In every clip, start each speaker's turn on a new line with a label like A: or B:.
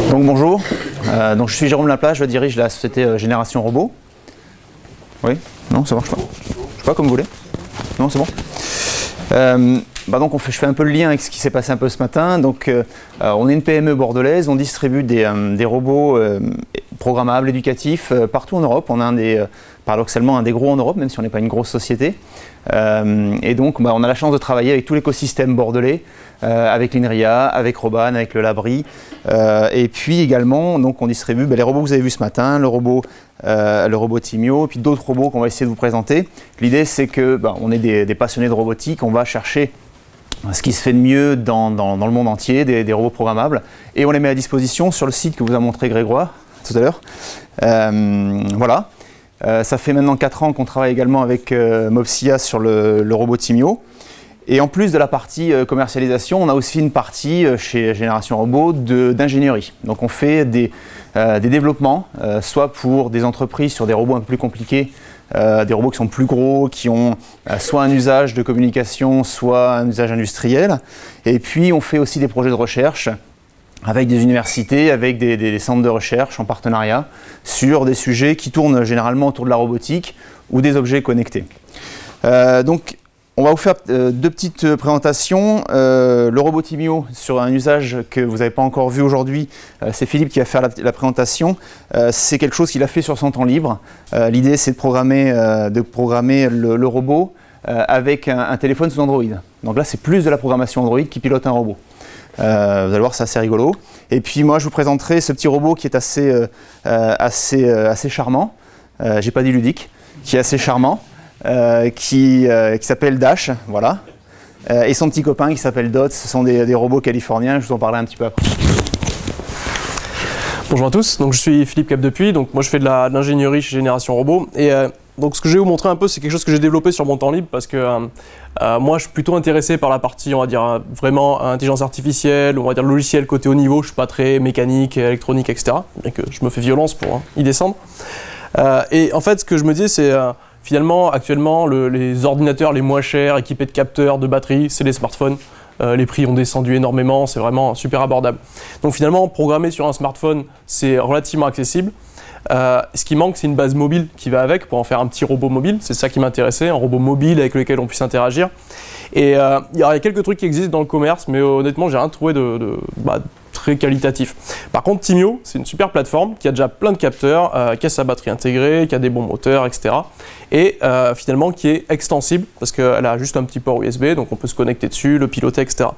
A: Donc bonjour, donc je suis Jérôme Laplace, je dirige la société Génération Robot. Oui? Non, ça marche pas? Je sais pas, comme vous voulez. Non, c'est bon. Donc je fais un peu le lien avec ce qui s'est passé un peu ce matin. Donc on est une PME bordelaise, on distribue des robots programmables, éducatifs partout en Europe. On a paradoxalement un des gros en Europe, même si on n'est pas une grosse société. Et donc on a la chance de travailler avec tout l'écosystème bordelais, avec l'INRIA, avec Roban, avec le Labri. Et puis également, donc on distribue les robots que vous avez vus ce matin, le robot Timio, et puis d'autres robots qu'on va essayer de vous présenter. L'idée c'est que on est des passionnés de robotique, on va chercher ce qui se fait de mieux dans le monde entier, des robots programmables, et on les met à disposition sur le site que vous a montré Grégoire tout à l'heure. Voilà. Ça fait maintenant 4 ans qu'on travaille également avec Mobsia sur le robot Timio. Et en plus de la partie commercialisation, on a aussi une partie chez Génération Robot d'ingénierie. Donc on fait des développements, soit pour des entreprises sur des robots un peu plus compliqués, des robots qui sont plus gros, qui ont soit un usage de communication, soit un usage industriel. Et puis on fait aussi des projets de recherche avec des universités, avec des centres de recherche en partenariat sur des sujets qui tournent généralement autour de la robotique ou des objets connectés. Donc on va vous faire 2 petites présentations. Le robot Timio sur un usage que vous n'avez pas encore vu aujourd'hui, c'est Philippe qui va faire la présentation. C'est quelque chose qu'il a fait sur son temps libre. L'idée c'est de programmer le robot avec un téléphone sous Android. Donc là c'est plus de la programmation Android qui pilote un robot. Vous allez voir, c'est assez rigolo. Et puis moi je vous présenterai ce petit robot qui est assez charmant. J'ai pas dit ludique, qui est assez charmant. Qui s'appelle Dash, voilà, et son petit copain qui s'appelle Dot. Ce sont des robots californiens, je vous en parlerai un petit peu après.
B: Bonjour à tous, donc je suis Philippe Capdepuis, donc moi je fais de l'ingénierie chez Génération Robot, et donc ce que je vais vous montrer un peu, c'est quelque chose que j'ai développé sur mon temps libre, parce que moi je suis plutôt intéressé par la partie, on va dire, vraiment intelligence artificielle, on va dire logiciel côté haut niveau. Je suis pas très mécanique, électronique, etc., bien que je me fais violence pour y descendre. Et en fait ce que je me dis c'est finalement, actuellement, les ordinateurs les moins chers, équipés de capteurs, de batteries, c'est les smartphones. Les prix ont descendu énormément, c'est vraiment super abordable. Donc finalement, programmer sur un smartphone, c'est relativement accessible. Ce qui manque, c'est une base mobile qui va avec pour en faire un petit robot mobile. C'est ça qui m'intéressait, un robot mobile avec lequel on puisse interagir. Et il y a quelques trucs qui existent dans le commerce, mais honnêtement, j'ai rien trouvé de très qualitatif. Par contre, Timio, c'est une super plateforme qui a déjà plein de capteurs, qui a sa batterie intégrée, qui a des bons moteurs, etc. Et finalement qui est extensible parce qu'elle a juste un petit port USB, donc on peut se connecter dessus, le piloter, etc.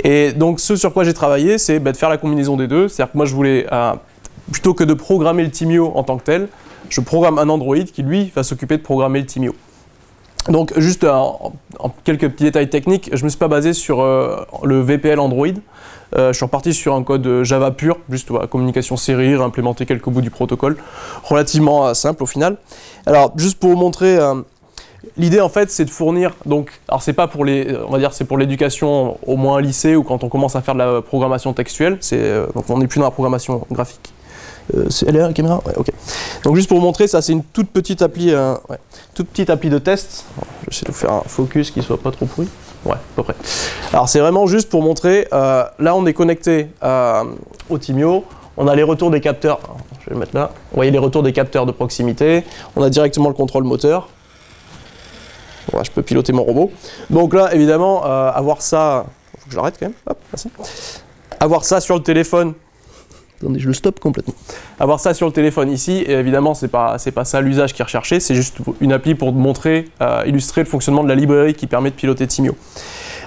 B: Et donc ce sur quoi j'ai travaillé, c'est de faire la combinaison des deux. C'est-à-dire que moi je voulais, plutôt que de programmer le Timio en tant que tel, je programme un Android qui lui va s'occuper de programmer le Timio. Donc juste en quelques petits détails techniques, je ne me suis pas basé sur le VPL Android. Je suis reparti sur un code Java pur, juste communication série, réimplémenter quelques bouts du protocole, relativement simple au final. Alors juste pour vous montrer, l'idée en fait c'est de fournir, donc, alors c'est pas pour on va dire c'est pour l'éducation au moins lycée ou quand on commence à faire de la programmation textuelle, donc on n'est plus dans la programmation graphique. Elle est là la caméra? Ouais, ok. Donc juste pour vous montrer, ça c'est une toute petite appli de test. J'essaie de vous faire un focus qui soit pas trop pourri. Ouais, à peu près. Alors c'est vraiment juste pour montrer, là on est connecté au Timio, on a les retours des capteurs, alors, je vais le mettre là, vous voyez les retours des capteurs de proximité, on a directement le contrôle moteur. Voilà, je peux piloter mon robot. Donc là évidemment, avoir ça, faut que je l'arrête quand même, hop, merci. Avoir ça sur le téléphone, attendez, je le stoppe complètement. Avoir ça sur le téléphone ici, et évidemment, c'est pas ça l'usage qui est recherché, c'est juste une appli pour montrer, illustrer le fonctionnement de la librairie qui permet de piloter Timio.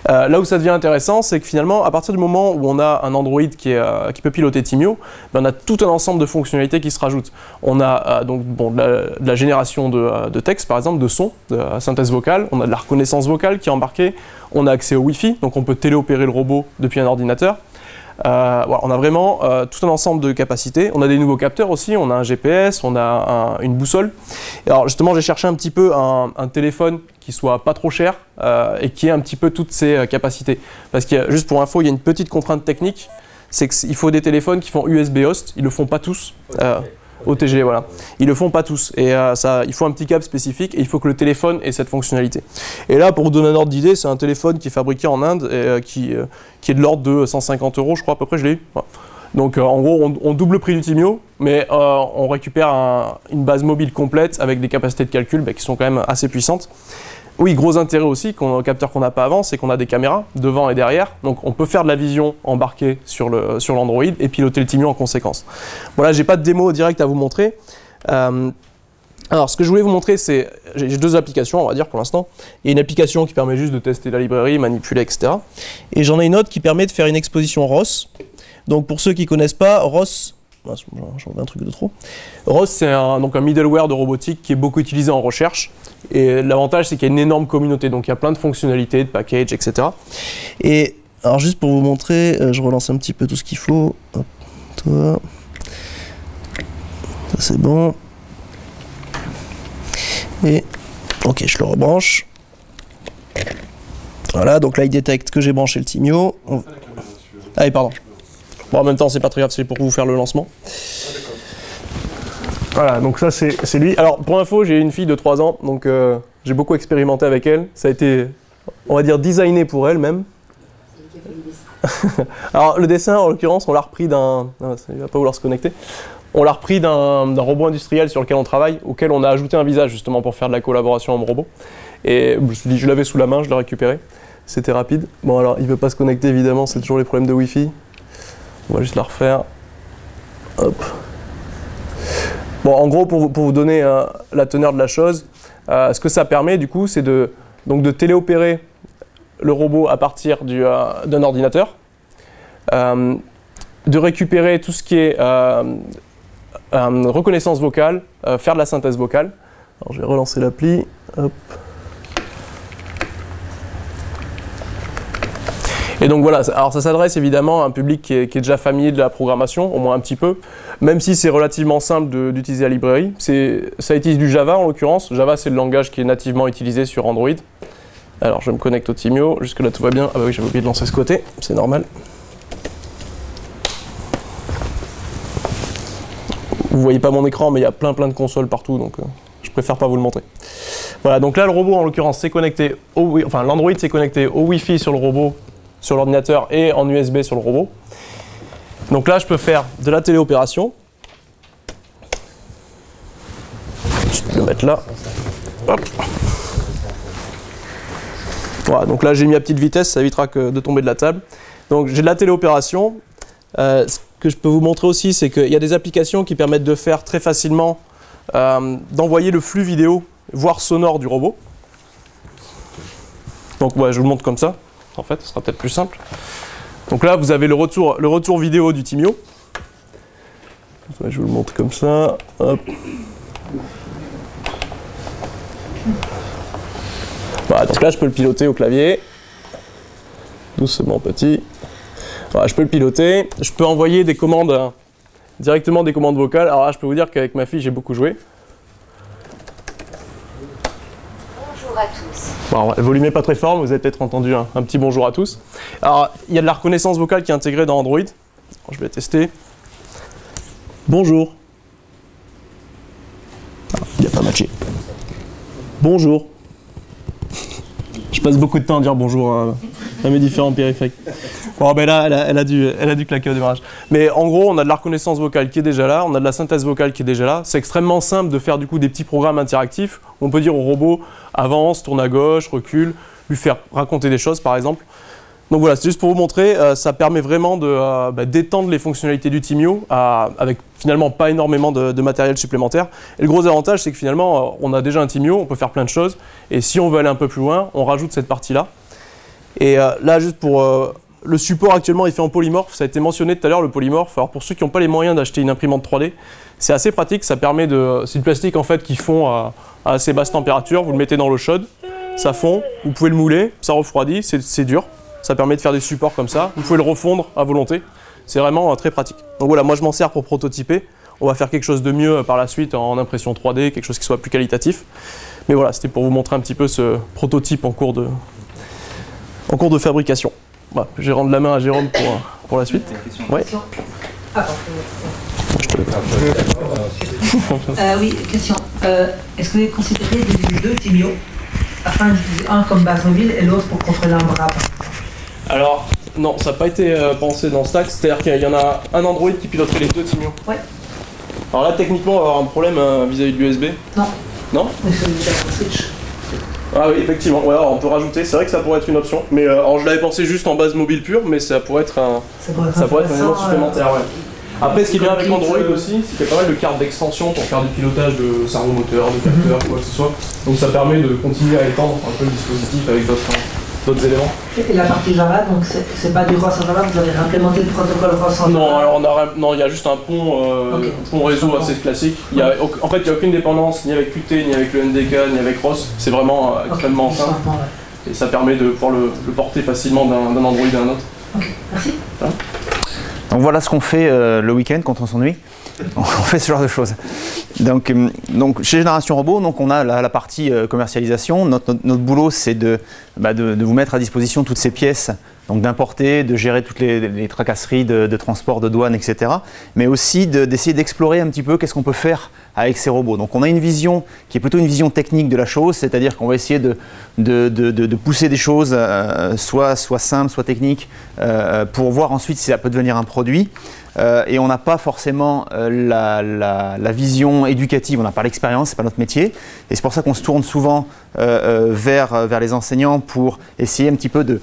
B: Là où ça devient intéressant, c'est que finalement, à partir du moment où on a un Android qui peut piloter Timio, on a tout un ensemble de fonctionnalités qui se rajoutent. On a de la génération de texte, par exemple, de son, de la synthèse vocale, on a de la reconnaissance vocale qui est embarquée, on a accès au Wi-Fi, donc on peut téléopérer le robot depuis un ordinateur. Voilà, on a vraiment tout un ensemble de capacités. On a des nouveaux capteurs aussi, on a un GPS, on a une boussole. Et alors justement, j'ai cherché un petit peu un téléphone qui soit pas trop cher et qui ait un petit peu toutes ces capacités. Parce que juste pour info, il y a une petite contrainte technique, c'est qu'il faut des téléphones qui font USB host, ils le font pas tous. OTG, voilà. Ils le font pas tous. Et il faut un petit câble spécifique et il faut que le téléphone ait cette fonctionnalité. Et là, pour vous donner un ordre d'idée, c'est un téléphone qui est fabriqué en Inde et qui est de l'ordre de 150 €, je crois, à peu près, je l'ai eu. Voilà. Donc en gros, on double le prix du Timio, mais on récupère une base mobile complète avec des capacités de calcul qui sont quand même assez puissantes. Oui, gros intérêt aussi, capteur qu'on n'a pas avant, c'est qu'on a des caméras devant et derrière. Donc on peut faire de la vision embarquée sur l'Android et piloter le Timio en conséquence. Voilà, j'ai pas de démo directe à vous montrer. Alors ce que je voulais vous montrer, c'est, j'ai deux applications, on va dire pour l'instant. Il y a une application qui permet juste de tester la librairie, manipuler, etc. Et j'en ai une autre qui permet de faire une exposition ROS. Donc pour ceux qui ne connaissent pas, ROS, j'en mets un truc de trop. ROS, c'est un middleware de robotique qui est beaucoup utilisé en recherche. Et l'avantage, c'est qu'il y a une énorme communauté. Donc il y a plein de fonctionnalités, de packages, etc. Et alors juste pour vous montrer, je relance un petit peu tout ce qu'il faut. Hop, toi. Ça c'est bon. Et ok, je le rebranche. Voilà, donc là il détecte que j'ai branché le Timio. Ah, et pardon. Bon, en même temps, c'est pas très grave, c'est pour vous faire le lancement. Voilà, donc ça, c'est lui. Alors, pour info, j'ai une fille de 3 ans, donc j'ai beaucoup expérimenté avec elle. Ça a été, on va dire, designé pour elle même. Alors, le dessin, en l'occurrence, on l'a repris d'un... Il va pas vouloir se connecter. On l'a repris d'un robot industriel sur lequel on travaille, auquel on a ajouté un visage, justement, pour faire de la collaboration homme-robot. Et je me suis dit, je l'avais sous la main, je l'ai récupéré. C'était rapide. Bon, alors, il veut pas se connecter, évidemment, c'est toujours les problèmes de Wi-Fi. On va juste la refaire. Hop. Bon, en gros, pour vous donner la teneur de la chose, ce que ça permet, du coup, c'est de téléopérer le robot à partir d'un ordinateur, de récupérer tout ce qui est reconnaissance vocale, faire de la synthèse vocale. Alors, je vais relancer l'appli. Hop. Et donc voilà, alors ça s'adresse évidemment à un public qui est déjà familier de la programmation, au moins un petit peu, même si c'est relativement simple d'utiliser la librairie. Ça utilise du Java en l'occurrence. Java, c'est le langage qui est nativement utilisé sur Android. Alors je me connecte au Timio, jusque là tout va bien. Ah bah oui, j'avais oublié de lancer ce côté, c'est normal. Vous voyez pas mon écran, mais il y a plein de consoles partout, donc je préfère pas vous le montrer. Voilà, donc là le robot en l'occurrence s'est connecté l'Android s'est connecté au Wi-Fi sur le robot, sur l'ordinateur et en USB sur le robot. Donc là, je peux faire de la téléopération. Je peux le mettre là. Hop. Voilà, donc là, j'ai mis à petite vitesse, ça évitera de tomber de la table. Donc j'ai de la téléopération. Ce que je peux vous montrer aussi, c'est qu'il y a des applications qui permettent de faire très facilement, d'envoyer le flux vidéo, voire sonore du robot. Donc ouais, je vous le montre comme ça. En fait, ce sera peut-être plus simple. Donc là, vous avez le retour vidéo du Timio. Je vous le montre comme ça. Hop. Voilà, donc là, je peux le piloter au clavier. Doucement, petit. Voilà, je peux le piloter. Je peux envoyer des commandes, directement des commandes vocales. Alors là, je peux vous dire qu'avec ma fille, j'ai beaucoup joué.
C: Bonjour à tous.
B: Bon, le volume n'est pas très fort, mais vous avez peut-être entendu un petit bonjour à tous. Alors, il y a de la reconnaissance vocale qui est intégrée dans Android. Alors, je vais tester. Bonjour. Ah, il n'a pas matché. Bonjour. Je passe beaucoup de temps à dire bonjour à mes différents périphériques. Bon, ben là, elle a dû claquer au démarrage. Mais en gros, on a de la reconnaissance vocale qui est déjà là, on a de la synthèse vocale qui est déjà là. C'est extrêmement simple de faire du coup des petits programmes interactifs. On peut dire au robot avance, tourne à gauche, recule, lui faire raconter des choses par exemple. Donc voilà, c'est juste pour vous montrer, ça permet vraiment d'étendre les fonctionnalités du Timio avec finalement pas énormément de matériel supplémentaire. Et le gros avantage, c'est que finalement, on a déjà un Timio, on peut faire plein de choses. Et si on veut aller un peu plus loin, on rajoute cette partie-là. Et là, juste pour le support actuellement, il fait en polymorphe. Ça a été mentionné tout à l'heure, le polymorphe. Alors pour ceux qui n'ont pas les moyens d'acheter une imprimante 3D, c'est assez pratique. Ça permet c'est du plastique en fait qui fond à assez basse température. Vous le mettez dans l'eau chaude, ça fond. Vous pouvez le mouler, ça refroidit, c'est dur. Ça permet de faire des supports comme ça. Vous pouvez le refondre à volonté. C'est vraiment très pratique. Donc voilà, moi je m'en sers pour prototyper. On va faire quelque chose de mieux par la suite en impression 3D, quelque chose qui soit plus qualitatif. Mais voilà, c'était pour vous montrer un petit peu ce prototype en cours de fabrication. Voilà, je vais rendre la main à Jérôme pour la suite.
D: Ouais. Oui, question. Est-ce que vous considérez d'utiliser deux Timio afin d'utiliser un comme base mobile et l'autre pour contrôler un bras?
B: Alors, non, ça n'a pas été pensé dans Stack, c'est-à-dire qu'il y en a un Android qui piloterait les deux Timio.
D: Ouais.
B: Alors là, techniquement, on va avoir un problème vis-à-vis de l'USB. Non. Non?
D: Mais c'est un switch.
B: Ah oui, effectivement, ouais, alors on peut rajouter, c'est vrai que ça pourrait être une option, mais alors je l'avais pensé juste en base mobile pure, mais ça pourrait être un élément supplémentaire, ouais. Après, ce qui est bien avec Android aussi, c'est qu'il y a pas mal de cartes d'extension pour faire du pilotage de servomoteur, de capteur, quoi que ce soit. Donc ça permet de continuer à étendre un peu le dispositif avec d'autres éléments.
D: Et la partie Java, donc c'est pas du ROS en Java, vous avez implémenté le protocole ROS en Java?
B: Non, alors il y a juste un pont réseau assez classique. En fait, il n'y a aucune dépendance ni avec Qt, ni avec le NDK, ni avec ROS. C'est vraiment extrêmement simple. Et ça permet de pouvoir le porter facilement d'un Android à un autre.
D: Ok, merci.
B: Voilà.
A: Donc voilà ce qu'on fait le week-end quand on s'ennuie. On fait ce genre de choses. Donc chez Génération Robot, donc on a la partie commercialisation. Notre boulot, c'est de vous mettre à disposition toutes ces pièces, donc d'importer, de gérer toutes les tracasseries de transport, de douane, etc. Mais aussi d'essayer d'explorer un petit peu qu'est-ce qu'on peut faire avec ces robots. Donc on a une vision qui est plutôt une vision technique de la chose, c'est-à-dire qu'on va essayer de pousser des choses, soit simples, soit techniques, pour voir ensuite si ça peut devenir un produit. Et on n'a pas forcément la vision éducative, on n'a pas l'expérience, c'est pas notre métier. Et c'est pour ça qu'on se tourne souvent vers les enseignants pour essayer un petit peu de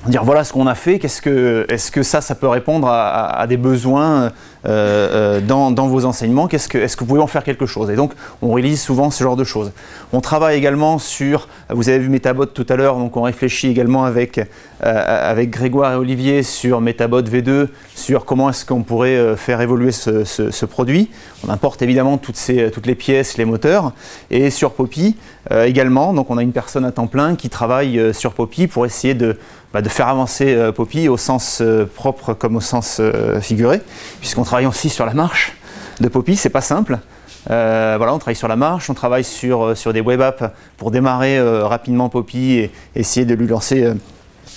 A: dire voilà ce qu'on a fait, est-ce que ça peut répondre à des besoins dans vos enseignements, est-ce que vous pouvez en faire quelque chose? Et donc on réalise souvent ce genre de choses. On travaille également sur, vous avez vu Metabot tout à l'heure, donc on réfléchit également avec Grégoire et Olivier sur Metabot V2, sur comment est-ce qu'on pourrait faire évoluer ce produit. On importe évidemment toutes les pièces, les moteurs, et sur Poppy également, donc on a une personne à temps plein qui travaille sur Poppy pour essayer de faire avancer Poppy au sens propre comme au sens figuré, puisqu'on travaille aussi sur la marche de Poppy, c'est pas simple. Voilà, on travaille sur la marche, on travaille sur des web apps pour démarrer rapidement Poppy et essayer de lui lancer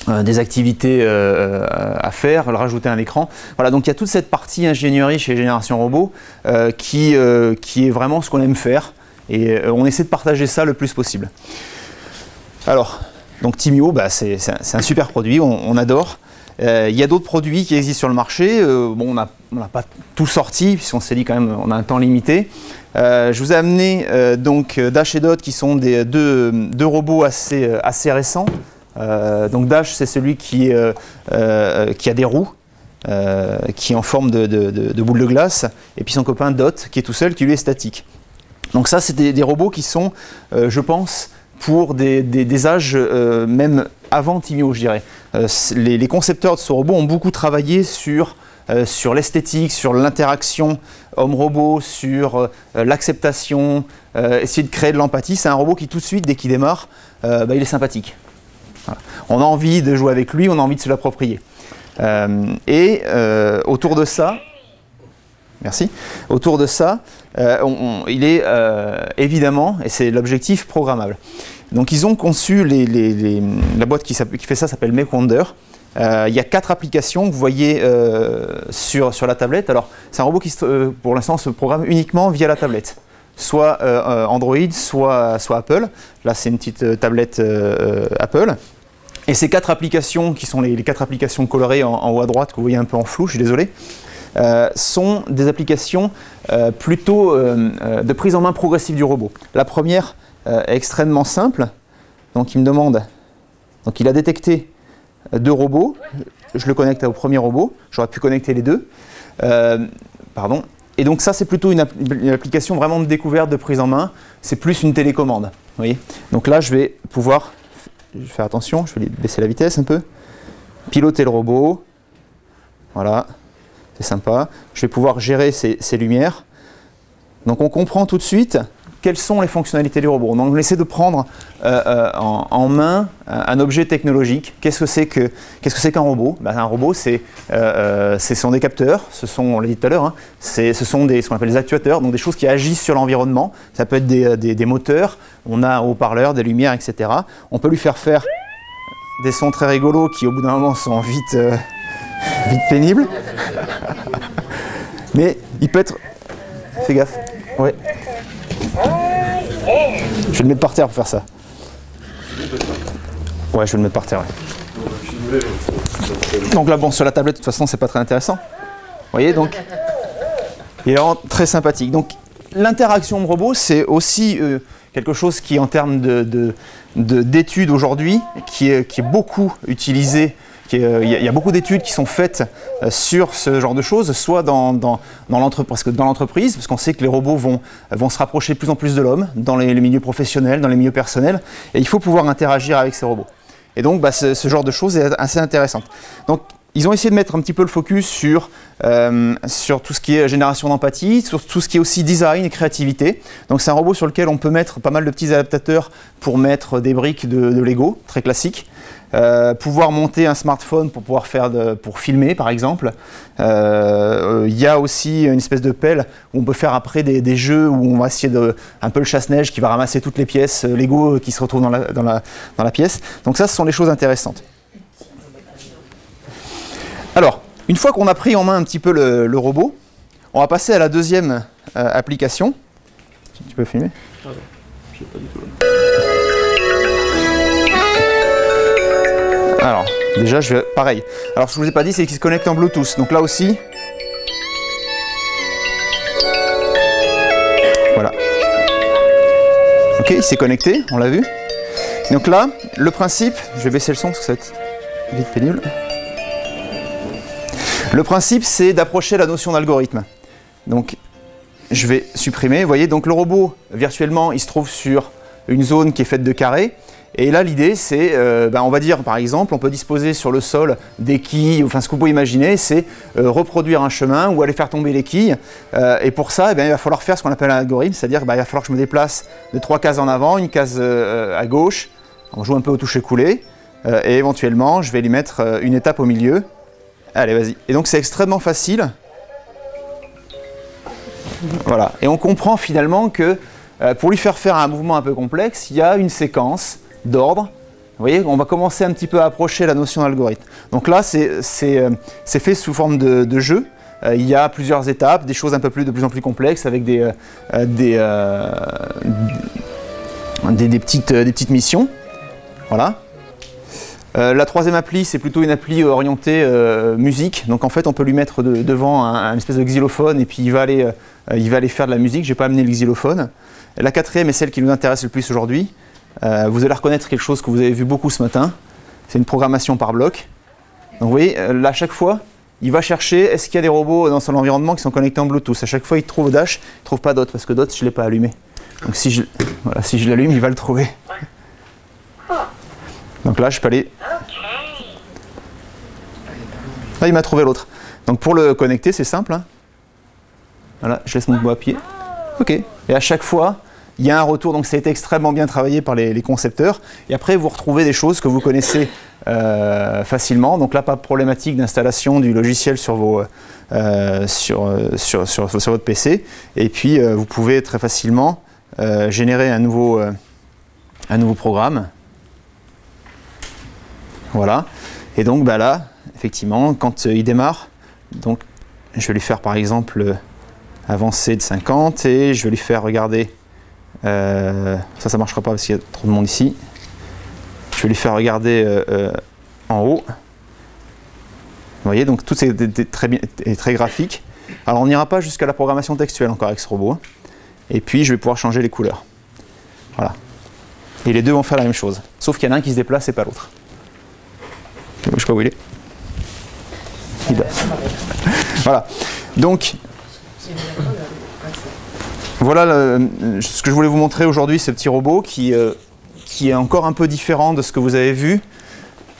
A: des activités à faire, le rajouter un écran. Voilà, donc il y a toute cette partie ingénierie chez Génération Robot qui est vraiment ce qu'on aime faire, et on essaie de partager ça le plus possible. Alors, donc Timio, c'est un super produit, on adore. Il y a d'autres produits qui existent sur le marché. Bon, on n'a pas tout sorti, puisqu'on s'est dit quand même on a un temps limité. Je vous ai amené donc Dash et Dot, qui sont deux robots assez récents. Donc Dash, c'est celui qui a des roues, qui est en forme de boule de glace, et puis son copain Dot, qui est tout seul, qui lui est statique. Donc ça, c'est des robots qui sont, je pense, pour des âges même avant Timio, je dirais. Les concepteurs de ce robot ont beaucoup travaillé sur l'esthétique, sur l'interaction homme-robot, sur l'acceptation, essayer de créer de l'empathie. C'est un robot qui tout de suite, dès qu'il démarre, il est sympathique. Voilà. On a envie de jouer avec lui, on a envie de se l'approprier. Autour de ça, merci. Autour de ça, il est évidemment, et c'est l'objectif, programmable. Donc ils ont conçu, la boîte qui fait ça s'appelle MakeWonder. Il y a 4 applications que vous voyez sur la tablette. Alors c'est un robot qui pour l'instant se programme uniquement via la tablette. Soit Android, soit Apple. Là c'est une petite tablette Apple. Et ces 4 applications, qui sont les 4 applications colorées en haut à droite, que vous voyez un peu en flou, je suis désolé, sont des applications plutôt de prise en main progressive du robot. La première est extrêmement simple. Donc il me demande, donc il a détecté 2 robots, je le connecte au premier robot, j'aurais pu connecter les deux. Pardon. Et donc ça c'est plutôt une application vraiment de découverte, de prise en main, c'est plus une télécommande. Vous voyez. Donc là je vais pouvoir, je vais faire attention, je vais baisser la vitesse un peu, piloter le robot, voilà. C'est sympa. Je vais pouvoir gérer ces lumières. Donc on comprend tout de suite quelles sont les fonctionnalités du robot. Donc on essaie de prendre en main un objet technologique. Qu'est-ce que c'est qu'un robot? Un robot, ce sont des capteurs, on l'a dit tout à l'heure, hein, ce sont ce qu'on appelle des actuateurs, donc des choses qui agissent sur l'environnement. Ça peut être des moteurs, on a un haut-parleur, des lumières, etc. On peut lui faire des sons très rigolos qui au bout d'un moment sont vite pénibles. Mais Il peut être... Fais gaffe. Ouais. Je vais le mettre par terre pour faire ça. Ouais, je vais le mettre par terre. Ouais. Donc là, bon, sur la tablette, de toute façon, c'est pas très intéressant. Vous voyez, donc, il est vraiment très sympathique. Donc, l'interaction robot, c'est aussi quelque chose qui, en termes d'études aujourd'hui, qui est beaucoup utilisé. Il y a beaucoup d'études qui sont faites sur ce genre de choses, soit dans l'entreprise, parce qu'on sait que les robots vont se rapprocher de plus en plus de l'homme, dans les milieux professionnels, dans les milieux personnels, et il faut pouvoir interagir avec ces robots. Et donc, ce genre de choses est assez intéressant. Donc, ils ont essayé de mettre un petit peu le focus sur tout ce qui est génération d'empathie, sur tout ce qui est aussi design et créativité. Donc c'est un robot sur lequel on peut mettre pas mal de petits adaptateurs pour mettre des briques de Lego, très classique. Pouvoir monter un smartphone pour pouvoir pour filmer par exemple. Il y a aussi une espèce de pelle où on peut faire après des jeux où on va essayer un peu le chasse-neige qui va ramasser toutes les pièces Lego qui se retrouvent dans la pièce. Donc ça, ce sont des choses intéressantes. Alors, une fois qu'on a pris en main un petit peu le robot, on va passer à la deuxième application. Tu peux filmer ? Alors, déjà, pareil. Alors, ce que je ne vous ai pas dit, c'est qu'il se connecte en Bluetooth. Donc là aussi, voilà. Ok, il s'est connecté, on l'a vu. Donc là, le principe, je vais baisser le son parce que ça va être vite pénible. Le principe, c'est d'approcher la notion d'algorithme. Donc, je vais supprimer. Vous voyez, donc le robot, virtuellement, il se trouve sur une zone qui est faite de carrés. Et là, l'idée, c'est, on va dire, par exemple, on peut disposer sur le sol des quilles, enfin, ce que vous pouvez imaginer, c'est reproduire un chemin ou aller faire tomber les quilles. Et pour ça, il va falloir faire ce qu'on appelle un algorithme, c'est-à-dire, il va falloir que je me déplace de 3 cases en avant, une case à gauche. On joue un peu au toucher-coulé. Et éventuellement, je vais lui mettre une étape au milieu. Allez, vas-y. Et donc, c'est extrêmement facile. Voilà. Et on comprend finalement que pour lui faire un mouvement un peu complexe, il y a une séquence d'ordre. Vous voyez, on va commencer un petit peu à approcher la notion d'algorithme. Donc là, c'est fait sous forme de jeu. Il y a plusieurs étapes, des choses de plus en plus complexes avec des petites missions. Voilà. La troisième appli, c'est plutôt une appli orientée musique. Donc en fait, on peut lui mettre devant un espèce de xylophone et puis il va aller faire de la musique. Je n'ai pas amené le xylophone. La quatrième est celle qui nous intéresse le plus aujourd'hui. Vous allez reconnaître quelque chose que vous avez vu beaucoup ce matin. C'est une programmation par bloc. Donc vous voyez, là, à chaque fois, il va chercher est-ce qu'il y a des robots dans son environnement qui sont connectés en Bluetooth. À chaque fois, il trouve Dash, il ne trouve pas Dot parce que Dot, je ne l'ai pas allumé. Donc si je l'allume, il va le trouver. Donc là, je peux aller... Là, il m'a trouvé l'autre. Donc pour le connecter, c'est simple. Hein. Voilà, je laisse mon doigt à pied. OK. Et à chaque fois, il y a un retour. Donc ça a été extrêmement bien travaillé par les concepteurs. Et après, vous retrouvez des choses que vous connaissez facilement. Donc là, pas de problématique d'installation du logiciel sur votre PC. Et puis, vous pouvez très facilement générer un nouveau programme. Voilà. Et donc là, effectivement, quand il démarre, donc je vais lui faire par exemple avancer de 50 et je vais lui faire regarder. Ça ne marchera pas parce qu'il y a trop de monde ici. Je vais lui faire regarder en haut. Vous voyez, donc tout est très graphique. Alors on n'ira pas jusqu'à la programmation textuelle encore avec ce robot. Et puis je vais pouvoir changer les couleurs. Voilà. Et les deux vont faire la même chose. Sauf qu'il y en a un qui se déplace et pas l'autre. Je ne sais pas où il est. Voilà. Donc, voilà ce que je voulais vous montrer aujourd'hui, ce petit robot qui est encore un peu différent de ce que vous avez vu.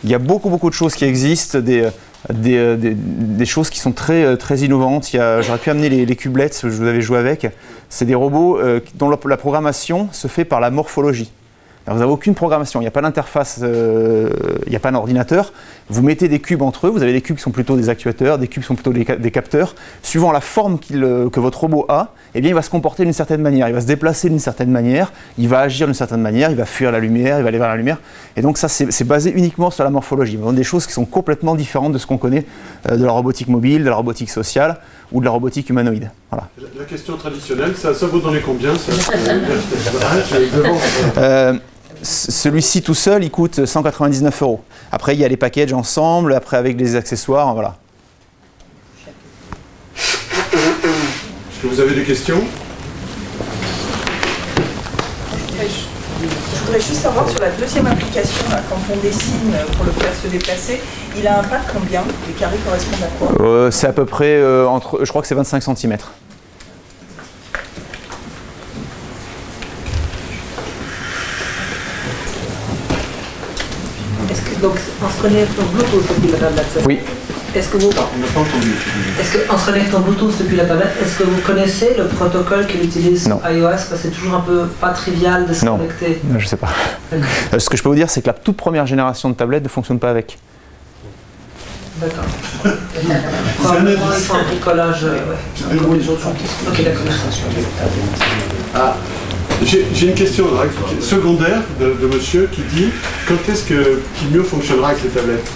A: Il y a beaucoup de choses qui existent, des choses qui sont très innovantes. J'aurais pu amener les cubelettes, je vous avais joué avec. C'est des robots dont la programmation se fait par la morphologie. Alors, vous n'avez aucune programmation, il n'y a pas d'interface, il n'y a pas un ordinateur. Vous mettez des cubes entre eux, vous avez des cubes qui sont plutôt des actuateurs, des cubes qui sont plutôt des capteurs. Suivant la forme que votre robot a, eh bien, il va se comporter d'une certaine manière, il va se déplacer d'une certaine manière, il va agir d'une certaine manière, il va fuir la lumière, il va aller vers la lumière. Et donc ça, c'est basé uniquement sur la morphologie. Il y a des choses qui sont complètement différentes de ce qu'on connaît de la robotique mobile, de la robotique sociale ou de la robotique humanoïde. Voilà.
E: La question traditionnelle, ça vaut dans les combien ça
A: Celui-ci tout seul, il coûte 199 €. Après, il y a les packages ensemble, après avec les accessoires, voilà.
E: Est-ce que vous avez des questions?
F: Je voudrais juste savoir sur la deuxième application, là, quand on dessine pour le faire se déplacer, il a un pas de combien? Les carrés correspondent à quoi?
A: C'est à peu près, je crois que c'est 25 cm.
D: Donc, on se connecte au Bluetooth depuis la tablette.
A: Oui.
D: Est-ce que vous...
E: On n'a pas entendu.
D: Est-ce qu'on se connecte au Bluetooth depuis la tablette? Est-ce que vous connaissez le protocole qu'il utilise sur iOS? Parce que c'est toujours un peu pas trivial de se connecter.
A: Non, je sais pas. Ce que je peux vous dire, c'est que la toute première génération de tablettes ne fonctionne pas avec.
D: D'accord. Probablement, il faut un bricolage. Ok, d'accord.
E: Ah, j'ai une question secondaire de monsieur qui dit quand est-ce que Kimio fonctionnera avec les tablettes?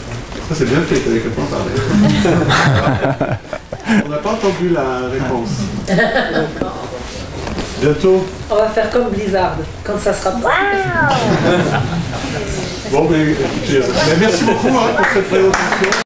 E: Ça c'est bien fait, t'avais qu'à en parler. On n'a pas entendu la réponse. Bientôt.
D: On va faire comme Blizzard, quand ça sera...
E: Bon, mais merci beaucoup pour cette présentation.